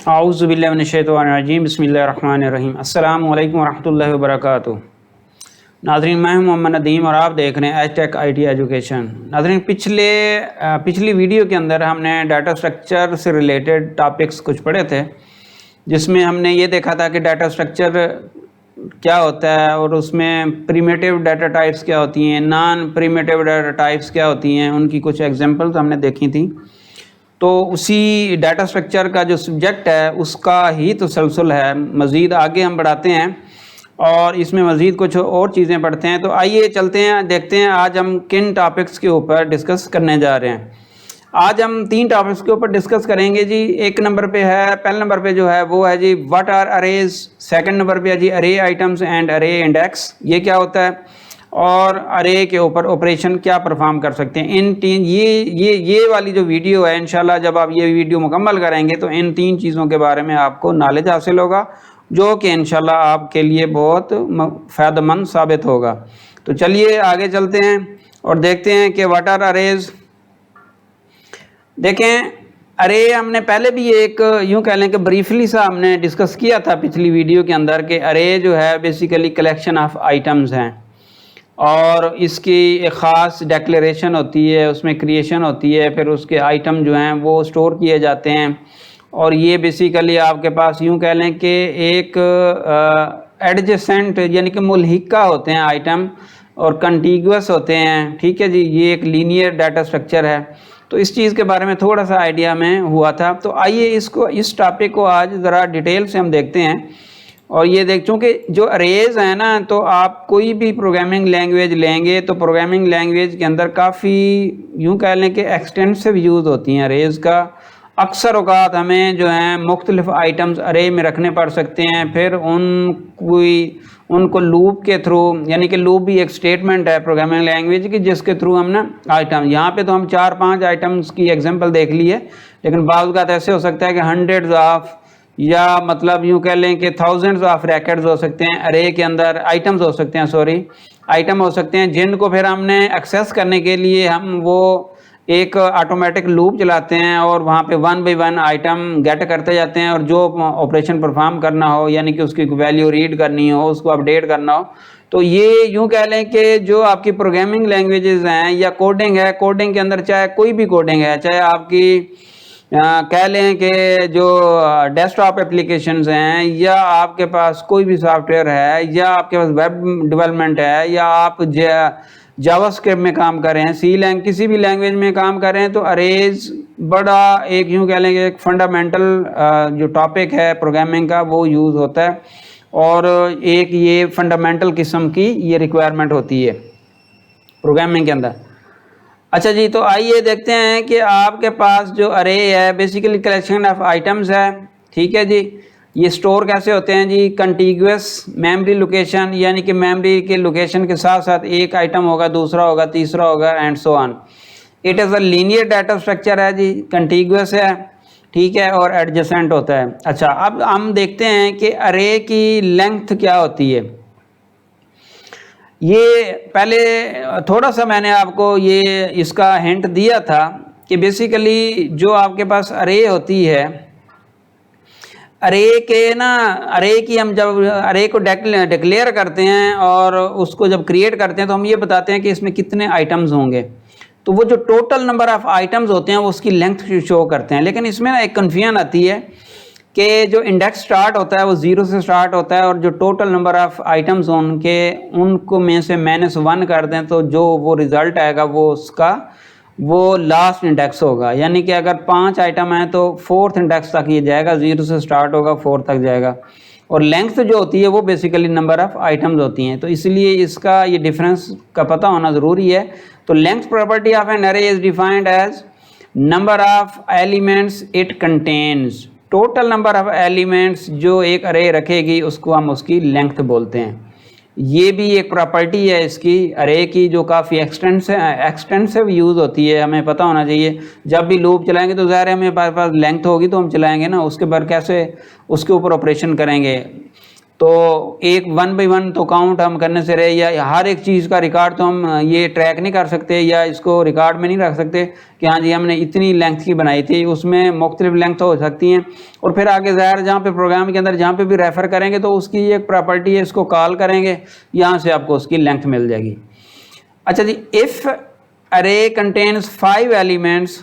औज़ुबिल्लाहि बिस्मिल्लाहिर्रहमानिर्रहीम। अस्सलामु अलैकुम वरहमतुल्लाहि वबरकातुहू। नाज़रीन, मैं हूं मोहम्मद नदीम और आप देख रहे हैं एचटेक आईटी एजुकेशन। नाज़रीन, पिछली वीडियो के अंदर हमने डाटा स्ट्रक्चर से रिलेटेड टॉपिक्स कुछ पढ़े थे, जिसमें हमने ये देखा था कि डाटा स्ट्रक्चर क्या होता है और उसमें प्रिमिटिव डाटा टाइप्स क्या होती हैं, नॉन प्रिमिटिव डाटा टाइप्स क्या होती हैं, उनकी कुछ एग्जांपल्स हमने देखी थी। तो उसी डाटा स्ट्रक्चर का जो सब्जेक्ट है उसका ही तसलसल है। मज़ीद आगे हम बढ़ाते हैं और इसमें मज़ीद कुछ और चीज़ें पढ़ते हैं। तो आइए चलते हैं, देखते हैं आज हम किन टॉपिक्स के ऊपर डिस्कस करने जा रहे हैं। आज हम 3 टॉपिक्स के ऊपर डिस्कस करेंगे जी। एक नंबर पे है, पहले नंबर पे जो है वो है जी what are arrays. Second number पे है जी अरे आइटम्स एंड अरे इंडेक्स, ये क्या होता है, और अरे के ऊपर ऑपरेशन क्या परफॉर्म कर सकते हैं। इन तीन ये वाली जो वीडियो है, इंशाल्लाह जब आप ये वीडियो मुकम्मल करेंगे तो इन 3 चीज़ों के बारे में आपको नॉलेज हासिल होगा, जो कि इंशाल्लाह आपके लिए बहुत फ़ायदेमंद साबित होगा। तो चलिए आगे चलते हैं और देखते हैं कि व्हाट आर अरेज। देखें, अरे हमने पहले भी एक यूँ कह लें कि ब्रीफली सा हमने डिस्कस किया था पिछली वीडियो के अंदर कि अरे जो है बेसिकली कलेक्शन ऑफ आइटम्स हैं और इसकी एक ख़ास डिक्लेरेशन होती है, उसमें क्रिएशन होती है, फिर उसके आइटम जो हैं वो स्टोर किए जाते हैं। और ये बेसिकली आपके पास यूँ कह लें कि एक एडजेसेंट यानी कि मुल्हिका होते हैं आइटम और कंटिगुअस होते हैं। ठीक है जी, ये एक लीनियर डाटा स्ट्रक्चर है। तो इस चीज़ के बारे में थोड़ा सा आइडिया में हुआ था। तो आइए इस टॉपिक को आज ज़रा डिटेल से हम देखते हैं। और ये देख, चूँकि जो अरेज है ना, तो आप कोई भी प्रोग्रामिंग लैंग्वेज लेंगे तो प्रोग्रामिंग लैंग्वेज के अंदर काफ़ी यूँ कह लें कि एक्सटेंसिव यूज़ होती हैं अरेज का। अक्सर औक़ात हमें जो है मुख्तलिफ़ आइटम्स अरे में रखने पड़ सकते हैं, फिर उनको लूप के थ्रू, यानी कि लूप भी एक स्टेटमेंट है प्रोग्रामिंग लैंग्वेज की, जिसके थ्रू हम ना आइटम, यहाँ पे तो हम 4-5 आइटम्स की एग्जांपल देख ली है, लेकिन बाज़ औक़ात ऐसे हो सकता है कि हंड्रेड्स ऑफ या मतलब यूँ कह लें कि थाउजेंड्स ऑफ रैकेट्स हो सकते हैं अरे के अंदर, आइटम्स हो सकते हैं, आइटम हो सकते हैं, जिनको फिर हमने एक्सेस करने के लिए हम वो एक ऑटोमेटिक लूप चलाते हैं और वहाँ पे 1 बाय 1 आइटम गेट करते जाते हैं, और जो ऑपरेशन परफॉर्म करना हो, यानी कि उसकी वैल्यू रीड करनी हो, उसको अपडेट करना हो, तो ये यूँ कह लें कि जो आपकी प्रोग्रामिंग लैंग्वेजेस हैं या कोडिंग है, कोडिंग के अंदर चाहे कोई भी कोडिंग है, चाहे आपकी कह लें कि जो डेस्कटॉप एप्लीकेशंस हैं, या आपके पास कोई भी सॉफ्टवेयर है, या आपके पास वेब डेवलपमेंट है, या आप जावास्क्रिप्ट में काम कर रहे हैं, किसी भी लैंग्वेज में काम कर रहे हैं, तो अरेज बड़ा एक यूँ कह लें कि एक फंडामेंटल जो टॉपिक है प्रोग्रामिंग का वो यूज़ होता है, और एक ये फंडामेंटल किस्म की ये रिक्वायरमेंट होती है प्रोग्रामिंग के अंदर। अच्छा जी, तो आइए देखते हैं कि आपके पास जो अरे है बेसिकली कलेक्शन ऑफ आइटम्स है। ठीक है जी, ये स्टोर कैसे होते हैं जी, कंटिगुअस मेमोरी लोकेशन, यानी कि मेमोरी के लोकेशन के साथ साथ एक आइटम होगा, दूसरा होगा, तीसरा होगा, and so on. It is a linear data structure है जी, कंटिगुअस है, ठीक है, और एडजेसेंट होता है। अच्छा, अब हम देखते हैं कि अरे की लेंथ क्या होती है। ये पहले थोड़ा सा मैंने आपको ये इसका हिंट दिया था कि बेसिकली जो आपके पास अरे होती है, अरे की हम जब अरे को डिक्लेयर करते हैं और उसको जब क्रिएट करते हैं तो हम ये बताते हैं कि इसमें कितने आइटम्स होंगे। तो वो जो टोटल नंबर ऑफ़ आइटम्स होते हैं वो उसकी लेंथ शो करते हैं। लेकिन इसमें ना एक कन्फ्यूजन आती है कि जो इंडेक्स स्टार्ट होता है वो 0 से स्टार्ट होता है, और जो टोटल नंबर ऑफ़ आइटम्स उनको में से -1 कर दें तो जो वो रिज़ल्ट आएगा वो लास्ट इंडेक्स होगा। यानी कि अगर 5 आइटम हैं तो 4th इंडेक्स तक ये जाएगा, 0 से स्टार्ट होगा 4 तक जाएगा। और लेंथ जो होती है वो बेसिकली नंबर ऑफ़ आइटम्स होती हैं। तो इसलिए इसका ये डिफरेंस का पता होना ज़रूरी है। तो length property of an array is defined as number of elements it contains. Total number of elements जो एक अरे रखेगी उसको हम उसकी लेंथ बोलते हैं। ये भी एक प्रॉपर्टी है इसकी अरे की, जो काफ़ी एक्सटेंसिव यूज़ होती है। हमें पता होना चाहिए, जब भी लूप चलाएंगे तो ज़ाहिर है हमें पास लेंथ होगी तो हम चलाएंगे ना, उसके बाद कैसे उसके ऊपर ऑपरेशन करेंगे। तो एक 1 बाई 1 तो काउंट हम करने से रहे, या हर एक चीज़ का रिकॉर्ड तो हम ये ट्रैक नहीं कर सकते या इसको रिकॉर्ड में नहीं रख सकते कि हाँ जी हमने इतनी लेंथ की बनाई थी, उसमें मुख्तलिफ लेंथ हो सकती हैं। और फिर आगे ज़ाहिर जहाँ पे प्रोग्राम के अंदर जहाँ पे भी रेफ़र करेंगे तो उसकी एक प्रॉपर्टी है, इसको कॉल करेंगे, यहाँ से आपको उसकी लेंथ मिल जाएगी। अच्छा जी, if array contains 5 elements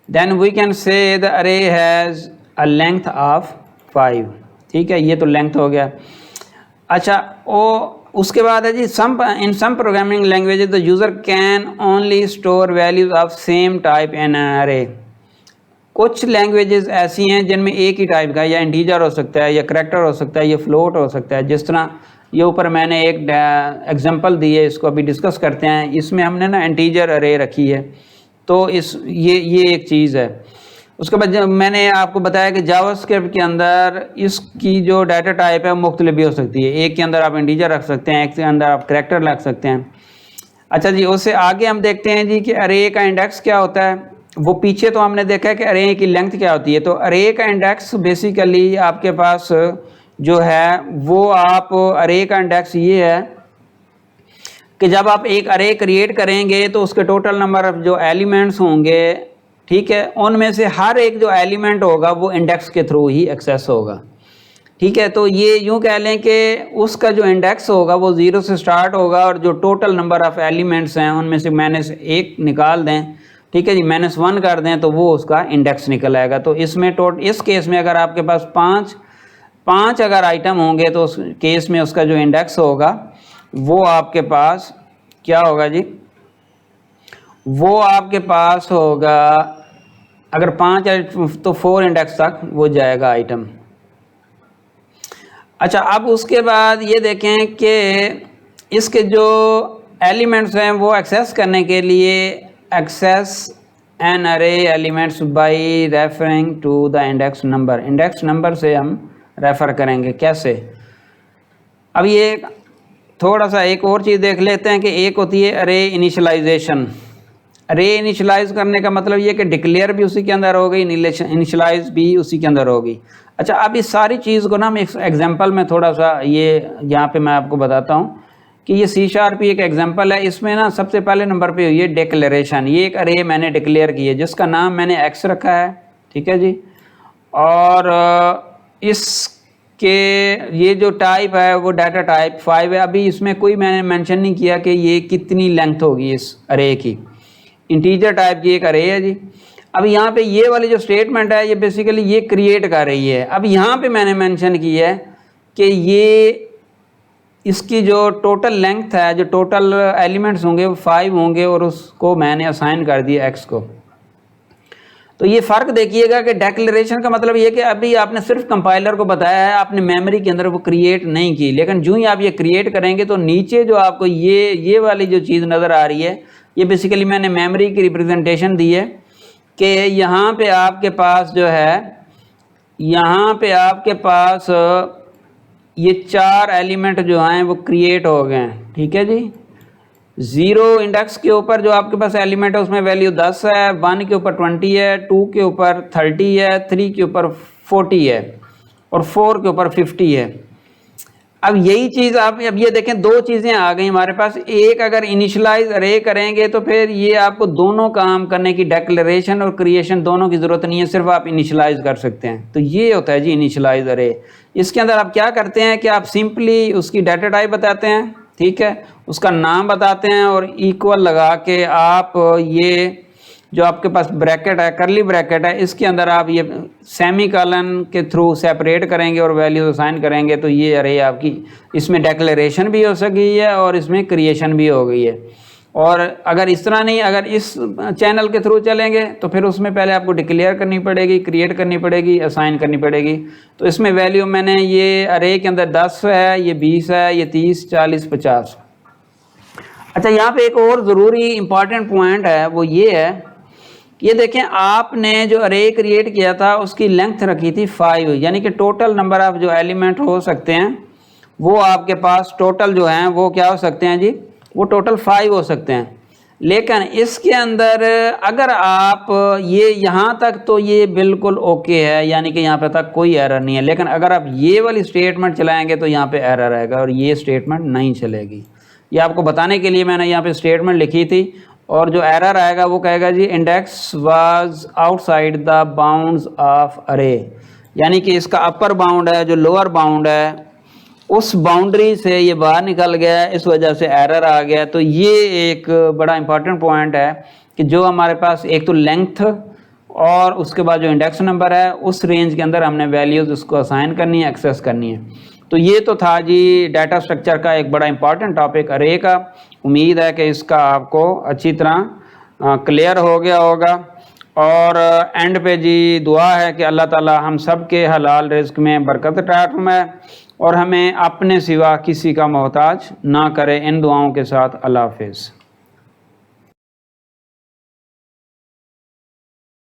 then we can say the array has a length of 5। ठीक है, ये तो लेंथ हो गया। अच्छा, उसके बाद है जी in some programming languages the user can only store values of same type in an array. कुछ लैंग्वेजेस ऐसी हैं जिनमें एक ही टाइप का, या इंटीजर हो सकता है, या करैक्टर हो सकता है, या फ्लोट हो सकता है। जिस तरह ये ऊपर मैंने एक एग्जांपल दी है, इसको अभी डिस्कस करते हैं। इसमें हमने ना इंटीजर अरे रखी है, तो ये एक चीज़ है। उसके बाद मैंने आपको बताया कि जावास्क्रिप्ट के अंदर इसकी जो डाटा टाइप है वो मुख्तलिफ भी हो सकती है। एक के अंदर आप इंटीजर रख सकते हैं, एक के अंदर आप करैक्टर रख सकते हैं। अच्छा जी, उससे आगे हम देखते हैं जी कि अरे का इंडेक्स क्या होता है। वो पीछे तो हमने देखा है कि अरे की लेंथ क्या होती है। तो अरे का इंडेक्स बेसिकली आपके पास जो है वो आप अरे का इंडेक्स ये है कि जब आप एक अरे क्रिएट करेंगे तो उसके टोटल नंबर ऑफ जो एलिमेंट्स होंगे, ठीक है, उनमें से हर एक जो एलिमेंट होगा वो इंडेक्स के थ्रू ही एक्सेस होगा। ठीक है, तो ये यूँ कह लें कि उसका जो इंडेक्स होगा वो 0 से स्टार्ट होगा, और जो टोटल नंबर ऑफ़ एलिमेंट्स हैं उनमें से -1 निकाल दें, ठीक है जी, -1 कर दें तो वो उसका इंडेक्स निकल आएगा। तो इसमें इस केस में अगर आपके पास पाँच अगर आइटम होंगे तो उस केस में उसका जो इंडेक्स होगा वो आपके पास क्या होगा जी, वो आपके पास होगा, अगर 5 है तो 4 इंडेक्स तक वो जाएगा आइटम। अच्छा, अब उसके बाद ये देखें कि इसके जो एलिमेंट्स हैं वो एक्सेस करने के लिए access an array elements by referring to the index number. Index number से हम रेफ़र करेंगे। कैसे? अब ये थोड़ा सा एक और चीज़ देख लेते हैं कि एक होती है अरे इनिशियलाइजेशन। अरे इनिशियलाइज करने का मतलब ये कि डिक्लेयर भी उसी के अंदर हो गई, इनिशियलाइज भी उसी के अंदर होगी। अच्छा, अब इस सारी चीज़ को ना हम एक एग्जांपल में थोड़ा सा ये यहाँ पे मैं आपको बताता हूँ कि ये C# एक एग्जांपल है। इसमें ना सबसे पहले नंबर पे हुई है डिक्लेरेशन। ये एक अरे मैंने डिक्लेयर की है जिसका नाम मैंने x रखा है, ठीक है जी, और इसके ये जो टाइप है वो डाटा टाइप 5 है। अभी इसमें कोई मैंने मेंशन नहीं किया कि ये कितनी लेंथ होगी इस अरे की। इंटीजर टाइप की एक अरे है जी। अब यहाँ पे ये वाली जो स्टेटमेंट है ये बेसिकली ये क्रिएट कर रही है। अब यहाँ पे मैंने मेंशन की है कि ये इसकी जो टोटल लेंथ है, जो टोटल एलिमेंट्स होंगे वो 5 होंगे, और उसको मैंने असाइन कर दिया x को। तो ये फ़र्क देखिएगा कि डिक्लेरेशन का मतलब ये कि अभी आपने सिर्फ कंपाइलर को बताया है, आपने मेमोरी के अंदर वो क्रिएट नहीं की। लेकिन जो ही आप ये क्रिएट करेंगे तो नीचे जो आपको ये वाली जो चीज़ नज़र आ रही है, ये बेसिकली मैंने मेमोरी की रिप्रेजेंटेशन दी है कि यहाँ पे आपके पास जो है, यहाँ पे आपके पास ये 4 एलिमेंट जो हैं वो क्रिएट हो गए हैं, ठीक है जी। 0 इंडेक्स के ऊपर जो आपके पास एलिमेंट है उसमें वैल्यू 10 है, 1 के ऊपर 20 है, 2 के ऊपर 30 है, 3 के ऊपर 40 है, और 4 के ऊपर 50 है। अब यही चीज़ आप अब ये देखें, 2 चीज़ें आ गई हमारे पास। एक, अगर इनिशियलाइज अरे करेंगे तो फिर ये आपको दोनों काम करने की, डिक्लेरेशन और क्रिएशन दोनों की ज़रूरत नहीं है, सिर्फ आप इनिशियलाइज कर सकते हैं। तो ये होता है जी इनिशियलाइज अरे। इसके अंदर आप क्या करते हैं कि आप सिंपली उसकी डाटा टाइप बताते हैं, ठीक है, उसका नाम बताते हैं, और इक्वल लगा के आप ये जो आपके पास ब्रैकेट है, करली ब्रैकेट है, इसके अंदर आप ये सेमीकोलन के थ्रू सेपरेट करेंगे और वैल्यूज असाइन करेंगे। तो ये अरे आपकी इसमें डिक्लेरेशन भी हो सकी है और इसमें क्रिएशन भी हो गई है। और अगर इस तरह नहीं, अगर इस चैनल के थ्रू चलेंगे तो फिर उसमें पहले आपको डिक्लेयर करनी पड़ेगी, क्रिएट करनी पड़ेगी, असाइन करनी पड़ेगी। तो इसमें वैल्यू मैंने ये अरे के अंदर 10 है, ये 20 है, ये 30, 40, 50। अच्छा, यहाँ पे एक और ज़रूरी इंपॉर्टेंट पॉइंट है, वो ये है, ये देखें, आपने जो अरे क्रिएट किया था उसकी लेंथ रखी थी 5, यानी कि टोटल नंबर ऑफ जो एलिमेंट हो सकते हैं वो आपके पास टोटल जो हैं वो क्या हो सकते हैं जी, वो टोटल 5 हो सकते हैं। लेकिन इसके अंदर अगर आप ये यहाँ तक तो ये बिल्कुल ओके है, यानी कि यहाँ पे तक कोई एरर नहीं है, लेकिन अगर आप ये वाली स्टेटमेंट चलाएंगे तो यहाँ पे एरर आएगा और ये स्टेटमेंट नहीं चलेगी। ये आपको बताने के लिए मैंने यहाँ पे स्टेटमेंट लिखी थी। और जो एरर आएगा वो कहेगा जी index was outside the bounds of array, यानी कि इसका अपर बाउंड है, जो लोअर बाउंड है उस बाउंड्री से ये बाहर निकल गया, इस वजह से एरर आ गया। तो ये एक बड़ा इंपॉर्टेंट पॉइंट है कि जो हमारे पास एक तो लेंथ और उसके बाद जो इंडेक्स नंबर है उस रेंज के अंदर हमने वैल्यूज़ उसको असाइन करनी है, एक्सेस करनी है। तो ये तो था जी डाटा स्ट्रक्चर का एक बड़ा इंपॉर्टेंट टॉपिक अरे का। उम्मीद है कि इसका आपको अच्छी तरह क्लियर हो गया होगा। और एंड पे जी दुआ है कि अल्लाह ताला हम सब के हलाल रिज़्क में बरकत अता फरमाए और हमें अपने सिवा किसी का मोहताज ना करे। इन दुआओं के साथ अल्लाह हाफ़िज़।